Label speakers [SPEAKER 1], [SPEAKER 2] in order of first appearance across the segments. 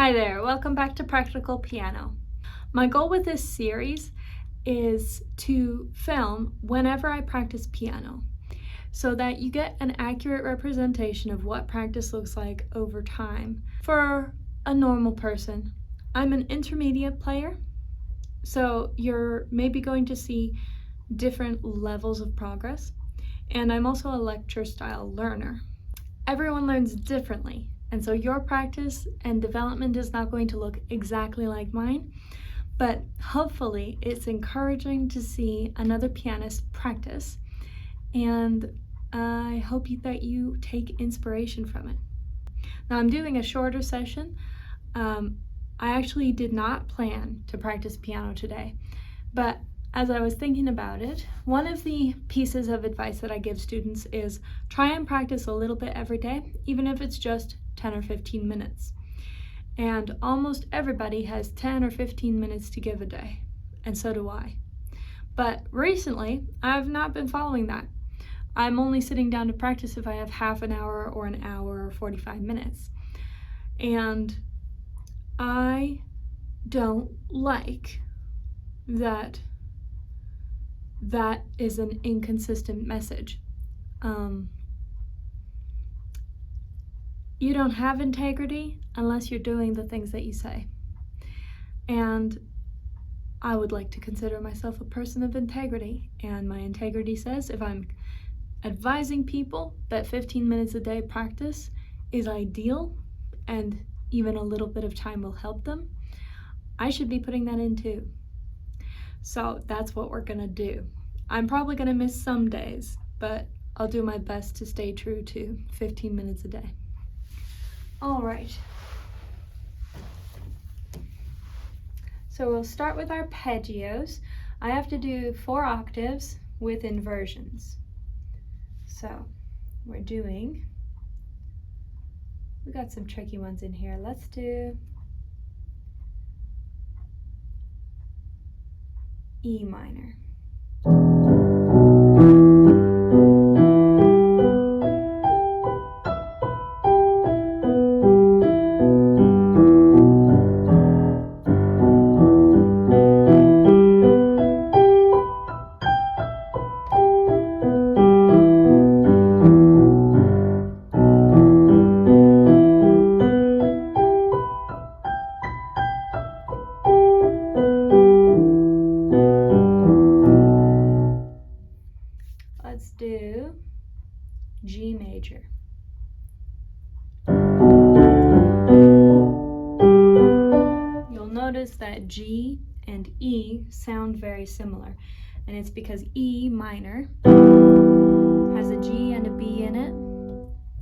[SPEAKER 1] Hi there, welcome back to Practical Piano. My goal with this series is to film whenever I practice piano so that you get an accurate representation of what practice looks like over time for a normal person. I'm an intermediate player, so you're maybe going to see different levels of progress, and I'm also a lecture style learner. Everyone learns differently, and so your practice and development is not going to look exactly like mine, but hopefully it's encouraging to see another pianist practice, and I hope that you take inspiration from it. Now I'm doing a shorter session. I actually did not plan to practice piano today, but as I was thinking about it, one of the pieces of advice that I give students is try and practice a little bit every day, even if it's just 10 or 15 minutes. And almost everybody has 10 or 15 minutes to give a day, and so do I. But recently, I've not been following that. I'm only sitting down to practice if I have half an hour or an hour or 45 minutes. And I don't like that is an inconsistent message. You don't have integrity unless you're doing the things that you say. And I would like to consider myself a person of integrity, and my integrity says if I'm advising people that 15 minutes a day practice is ideal and even a little bit of time will help them, I should be putting that in too. So that's what we're gonna do. I'm probably gonna miss some days, but I'll do my best to stay true to 15 minutes a day. All right. So we'll start with arpeggios. I have to do 4 octaves with inversions. So we got some tricky ones in here. Let's do E minor. Let's do G major. You'll notice that G and E sound very similar, and it's because E minor has a G and a B in it,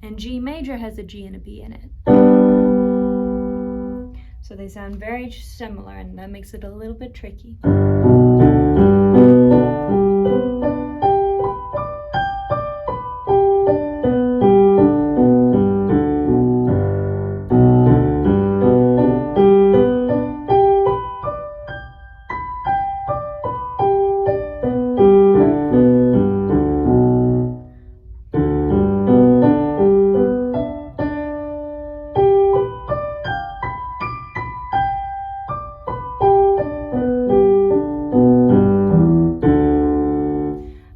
[SPEAKER 1] and G major has a G and a B in it. So they sound very similar, and that makes it a little bit tricky.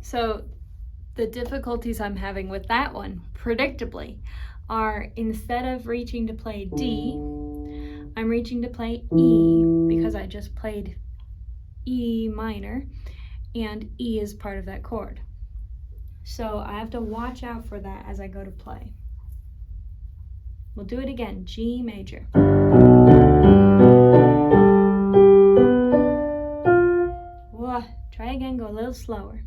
[SPEAKER 1] So the difficulties I'm having with that one, predictably, are instead of reaching to play D, I'm reaching to play E because I just played E minor, and E is part of that chord. So I have to watch out for that as I go to play. We'll do it again, G major. Whoa, try again, go a little slower.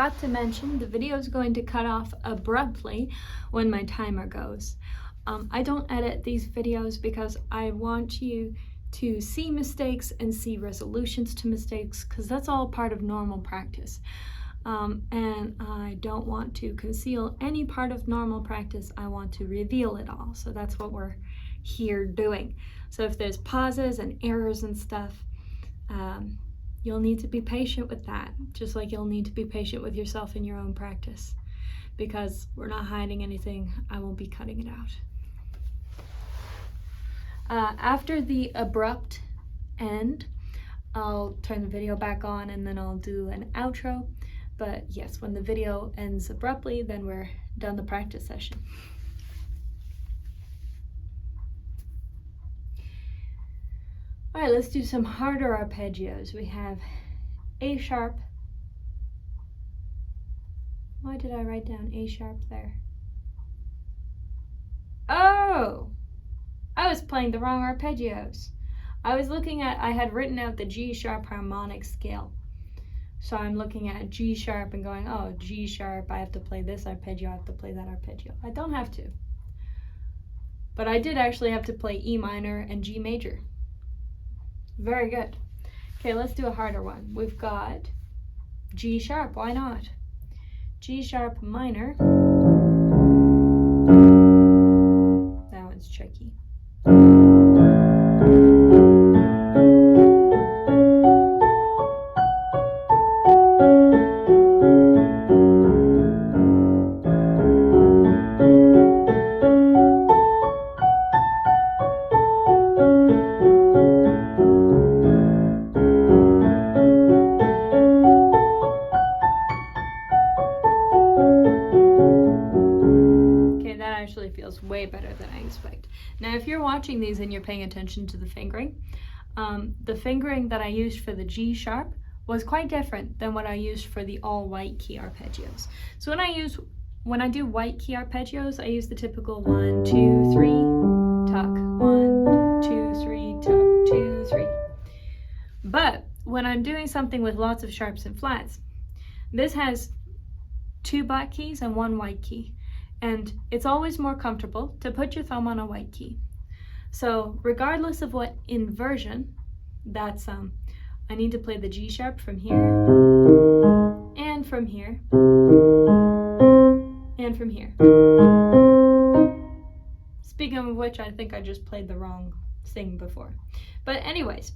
[SPEAKER 1] forgot to mention, the video is going to cut off abruptly when my timer goes. I don't edit these videos because I want you to see mistakes and see resolutions to mistakes, because that's all part of normal practice. And I don't want to conceal any part of normal practice. I want to reveal it all. So that's what we're here doing. So if there's pauses and errors and stuff, you'll need to be patient with that, just like you'll need to be patient with yourself in your own practice, because we're not hiding anything. I won't be cutting it out. After the abrupt end, I'll turn the video back on and then I'll do an outro. But yes, when the video ends abruptly, then we're done the practice session. All right, let's do some harder arpeggios. We have A sharp. Why did I write down A sharp there? Oh, I was playing the wrong arpeggios. I had written out the G sharp harmonic scale. So I'm looking at G sharp and going, oh, G sharp, I have to play this arpeggio, I have to play that arpeggio. I don't have to. But I did actually have to play E minor and G major. Very good. Okay, let's do a harder one. We've got G sharp, why not? G sharp minor. That one's tricky. Feels way better than I expect. Now, if you're watching these and you're paying attention to the fingering that I used for the G sharp was quite different than what I used for the all white key arpeggios. So when I do white key arpeggios, I use the typical 1, 2, 3, tuck, 1, 2, 3, tuck, 2, 3. But when I'm doing something with lots of sharps and flats, this has 2 black keys and 1 white key. And it's always more comfortable to put your thumb on a white key. So regardless of what inversion, that's I need to play the G sharp from here, and from here, and from here. Speaking of which, I think I just played the wrong thing before. But anyways,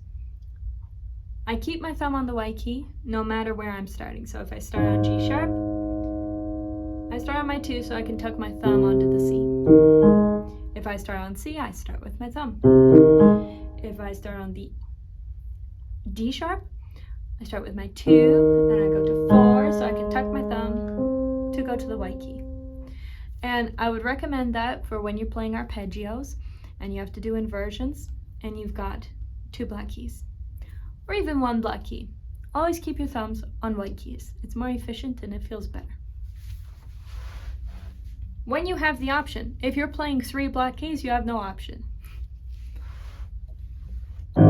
[SPEAKER 1] I keep my thumb on the white key no matter where I'm starting. So if I start on G sharp, I start on my 2 so I can tuck my thumb onto the C. If I start on C, I start with my thumb. If I start on the D sharp, I start with my 2 and I go to 4 so I can tuck my thumb to go to the white key. And I would recommend that for when you're playing arpeggios and you have to do inversions and you've got 2 black keys or even 1 black key. Always keep your thumbs on white keys. It's more efficient and it feels better. When you have the option, if you're playing 3 black keys, you have no option. Am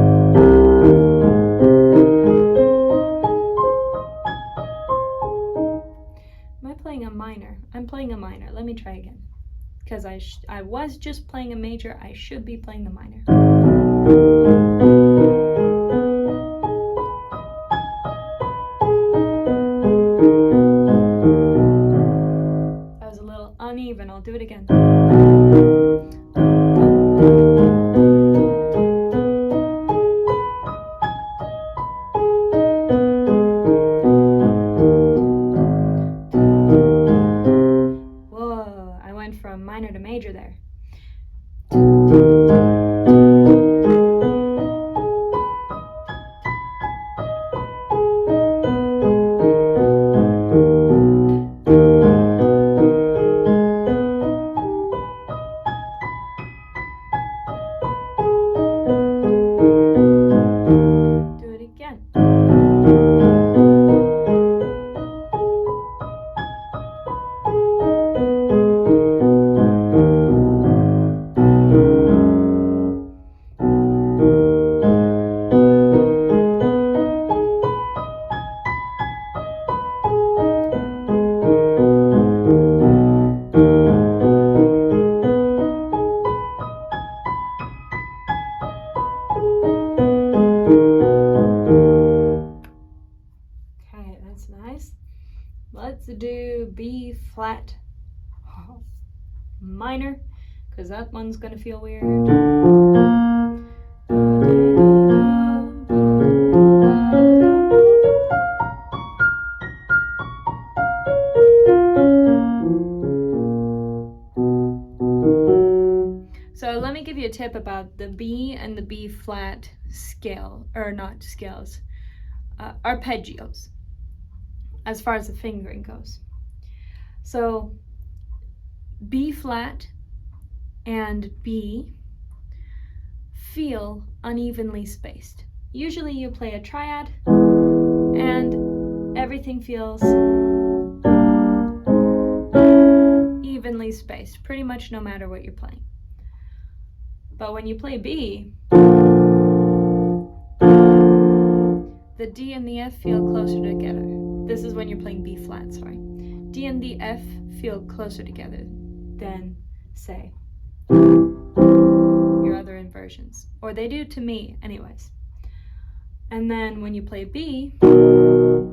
[SPEAKER 1] I playing a minor? I'm playing a minor. Let me try again. Because I was just playing a major, I should be playing the minor. Uneven. I'll do it again. Whoa, I went from minor to major there. Let's do B flat minor, because that one's gonna feel weird. So let me give you a tip about the B and the B flat scale, or not scales, arpeggios, as far as the fingering goes. So B flat and B feel unevenly spaced. Usually you play a triad and everything feels evenly spaced, pretty much no matter what you're playing. But when you play B, the D and the F feel closer together. This is when you're playing B flat, sorry. D and the F feel closer together than, say, your other inversions. Or they do to me, anyways. And then when you play B, the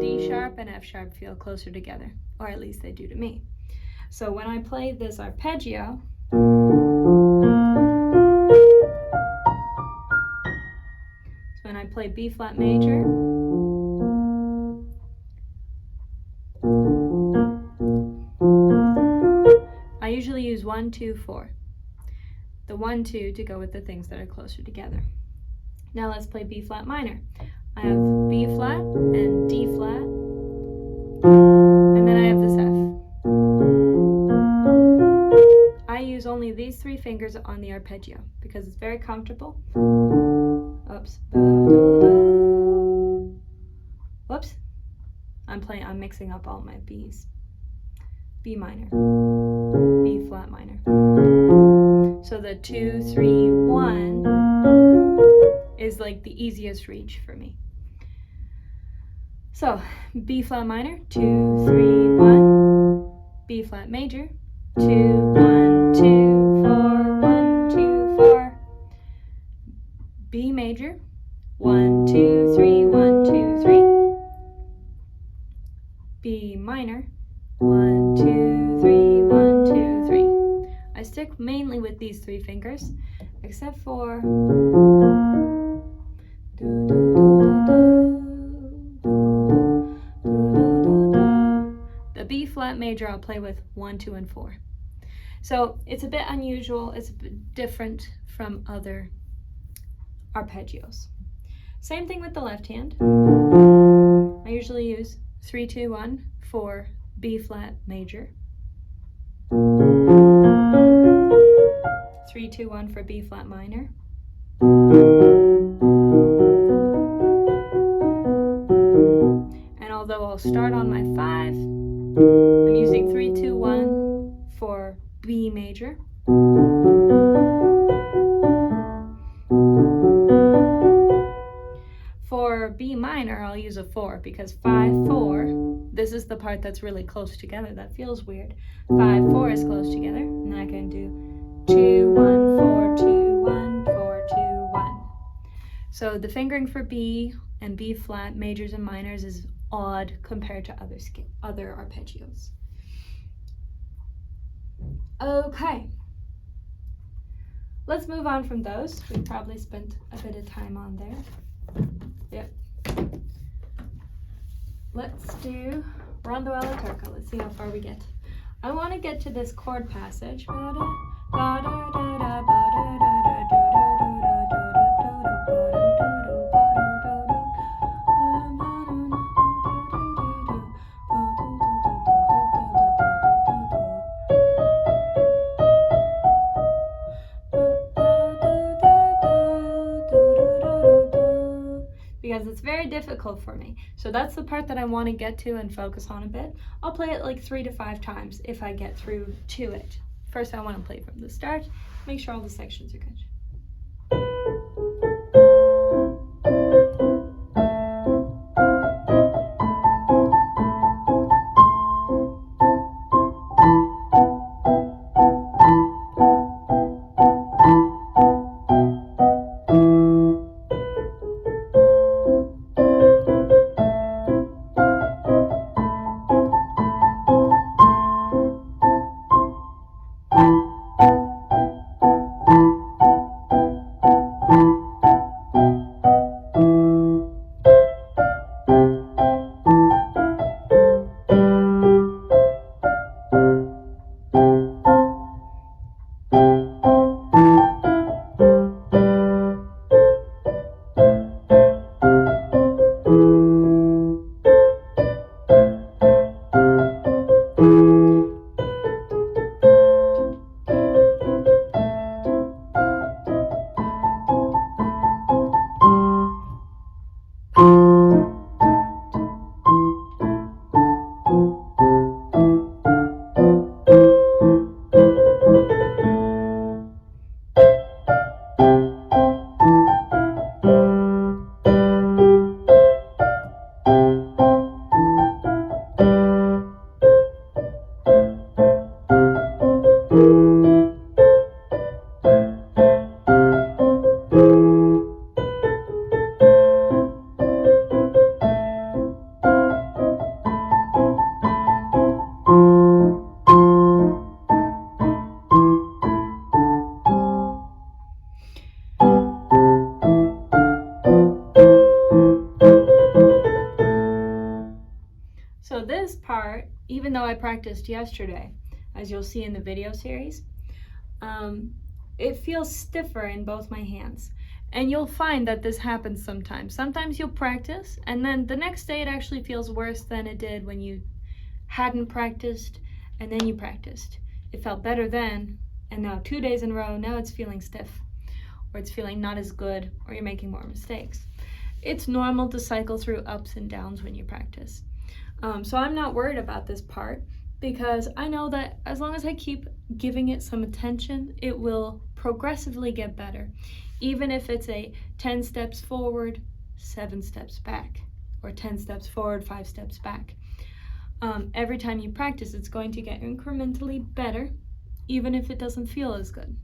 [SPEAKER 1] D sharp and F sharp feel closer together. Or at least they do to me. So when I play this arpeggio, when I play B flat major, I usually use 1, 2, 4. The 1, 2 to go with the things that are closer together. Now let's play B flat minor. I have B flat and D flat, and then I have this F. I use only these 3 fingers on the arpeggio because it's very comfortable. Oops. Whoops. I'm mixing up all my B's. B minor, B flat minor. So the 2, 3, 1 is like the easiest reach for me. So B flat minor, 2, 3, 1. B flat major, 2, 1, 2, 4, 1, 2, 4. B major, 1, 2, 3, 1, 2, 3. B minor, 1, 2, 3, 1, 2, 3. I stick mainly with these 3 fingers, except for the B flat major. I'll play with 1, 2, and 4. So it's a bit unusual. It's a bit different from other arpeggios. Same thing with the left hand. I usually use 3, 2, 1 for B flat major, 3, 2, 1 for B flat minor, and although I'll start on my 5, I'm using 3, 2, 1 for B major, for B minor, I'll use a 4 because 5, 4, this is the part that's really close together. That feels weird. 5, 4 is close together, and I can do 2, 1, 4, 2, 1, 4, 2, 1. So the fingering for B and B flat majors and minors is odd compared to other arpeggios. Okay. Let's move on from those. We probably spent a bit of time on there. Yep. Let's do Rhondo Alla Turca. Let's see how far we get. I want to get to this chord passage. Because it's very difficult for me. So that's the part that I want to get to and focus on a bit. I'll play it like 3 to 5 times if I get through to it. First, I want to play from the start, make sure all the sections are good. So this part, even though I practiced yesterday, as you'll see in the video series, it feels stiffer in both my hands. And you'll find that this happens sometimes. Sometimes you'll practice, and then the next day it actually feels worse than it did when you hadn't practiced, and then you practiced. It felt better then, and now 2 days in a row, now it's feeling stiff, or it's feeling not as good, or you're making more mistakes. It's normal to cycle through ups and downs when you practice. So I'm not worried about this part, because I know that as long as I keep giving it some attention, it will progressively get better, even if it's a 10 steps forward, 7 steps back, or 10 steps forward, 5 steps back. Every time you practice, it's going to get incrementally better, even if it doesn't feel as good.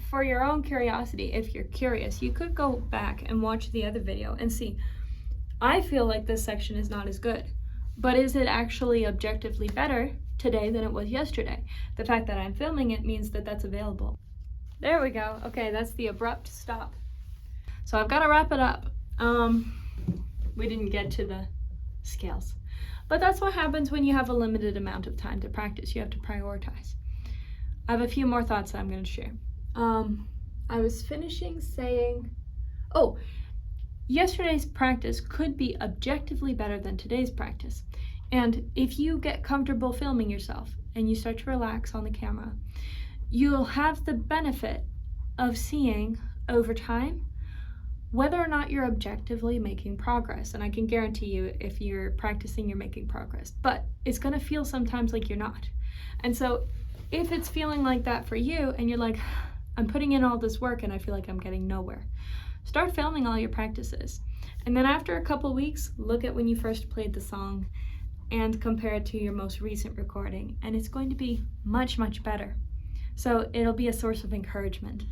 [SPEAKER 1] For your own curiosity, if you're curious, you could go back and watch the other video and see, I feel like this section is not as good, but is it actually objectively better today than it was yesterday? The fact that I'm filming it means that that's available. There we go. Okay, that's the abrupt stop. So I've got to wrap it up. We didn't get to the scales, but that's what happens when you have a limited amount of time to practice. You have to prioritize. I have a few more thoughts that I'm going to share. I was finishing saying, yesterday's practice could be objectively better than today's practice. And if you get comfortable filming yourself and you start to relax on the camera, you'll have the benefit of seeing over time whether or not you're objectively making progress. And I can guarantee you, if you're practicing, you're making progress, but it's going to feel sometimes like you're not. And so if it's feeling like that for you and you're like, I'm putting in all this work and I feel like I'm getting nowhere, start filming all your practices. And then after a couple weeks, look at when you first played the song and compare it to your most recent recording. And it's going to be much, much better. So it'll be a source of encouragement.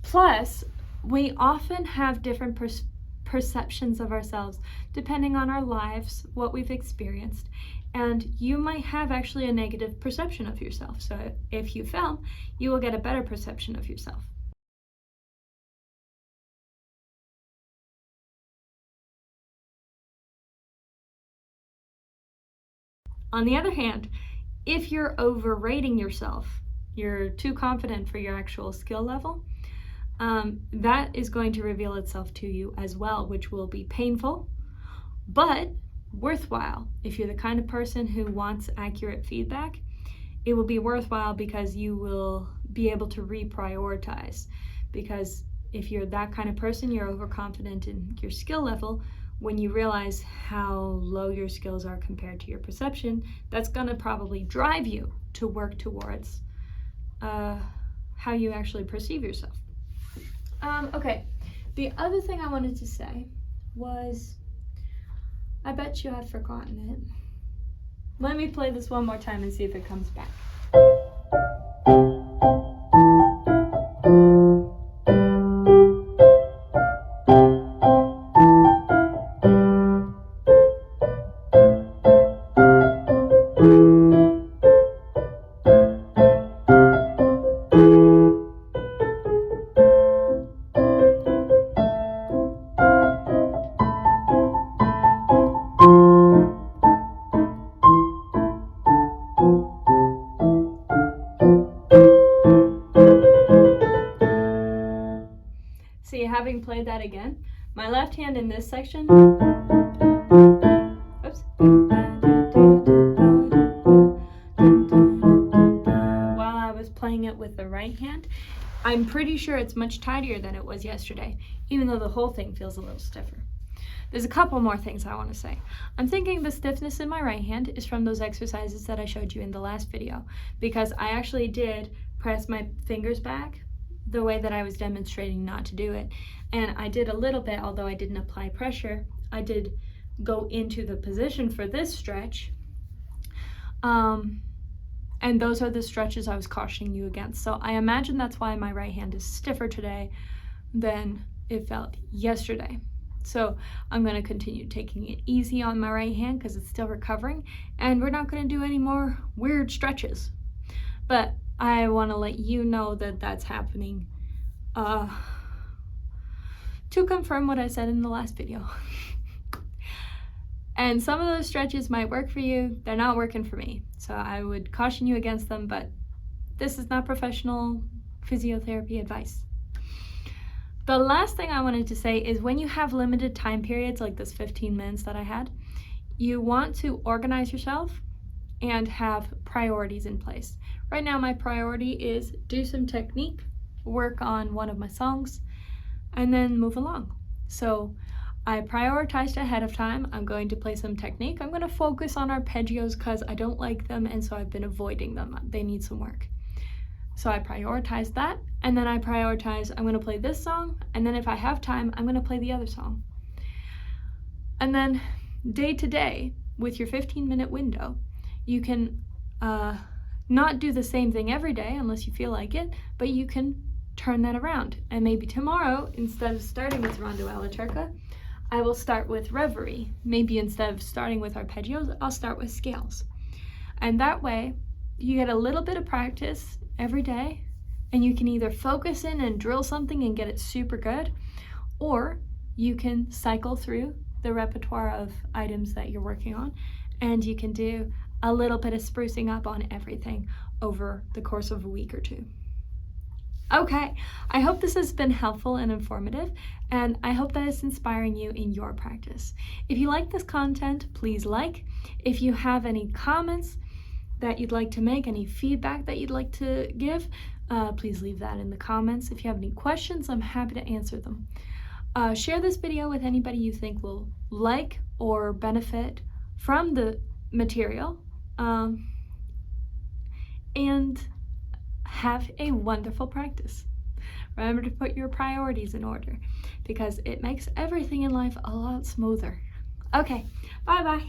[SPEAKER 1] Plus, we often have different perceptions of ourselves depending on our lives, what we've experienced. And you might have actually a negative perception of yourself. So if you film, you will get a better perception of yourself. On the other hand, if you're overrating yourself, you're too confident for your actual skill level, that is going to reveal itself to you as well, which will be painful, but worthwhile. If you're the kind of person who wants accurate feedback, it will be worthwhile because you will be able to reprioritize. Because if you're that kind of person, you're overconfident in your skill level, when you realize how low your skills are compared to your perception, that's going to probably drive you to work towards how you actually perceive yourself. Okay, the other thing I wanted to say was, I bet you I've forgotten it. Let me play this one more time and see if it comes back. See, having played that again, my left hand in this section, oops, while I was playing it with the right hand, I'm pretty sure it's much tidier than it was yesterday, even though the whole thing feels a little stiffer. There's a couple more things I want to say. I'm thinking the stiffness in my right hand is from those exercises that I showed you in the last video, because I actually did press my fingers back the way that I was demonstrating not to do it. And I did a little bit, although I didn't apply pressure. I did go into the position for this stretch. And those are the stretches I was cautioning you against. So I imagine that's why my right hand is stiffer today than it felt yesterday. So I'm going to continue taking it easy on my right hand because it's still recovering, and we're not going to do any more weird stretches. But I want to let you know that that's happening to confirm what I said in the last video. And some of those stretches might work for you. They're not working for me. So I would caution you against them, but this is not professional physiotherapy advice. The last thing I wanted to say is when you have limited time periods like this 15 minutes that I had, you want to organize yourself and have priorities in place. Right now my priority is do some technique, work on one of my songs, and then move along. So I prioritized ahead of time. I'm going to play some technique. I'm going to focus on arpeggios because I don't like them, and so I've been avoiding them. They need some work. So I prioritized that, and then I prioritized I'm going to play this song, and then if I have time, I'm going to play the other song. And then day to day, with your 15-minute window, you can not do the same thing every day unless you feel like it, but you can turn that around. And maybe tomorrow, instead of starting with Rhondo Alla Turca, I will start with Reverie. Maybe instead of starting with arpeggios, I'll start with scales. And that way, you get a little bit of practice every day, and you can either focus in and drill something and get it super good, or you can cycle through the repertoire of items that you're working on, and you can do a little bit of sprucing up on everything over the course of a week or two. Okay, I hope this has been helpful and informative, and I hope that it's inspiring you in your practice. If you like this content, please like. If you have any comments that you'd like to make, any feedback that you'd like to give, please leave that in the comments. If you have any questions, I'm happy to answer them. Share this video with anybody you think will like or benefit from the material, and have a wonderful practice. Remember to put your priorities in order because it makes everything in life a lot smoother. Okay, bye-bye.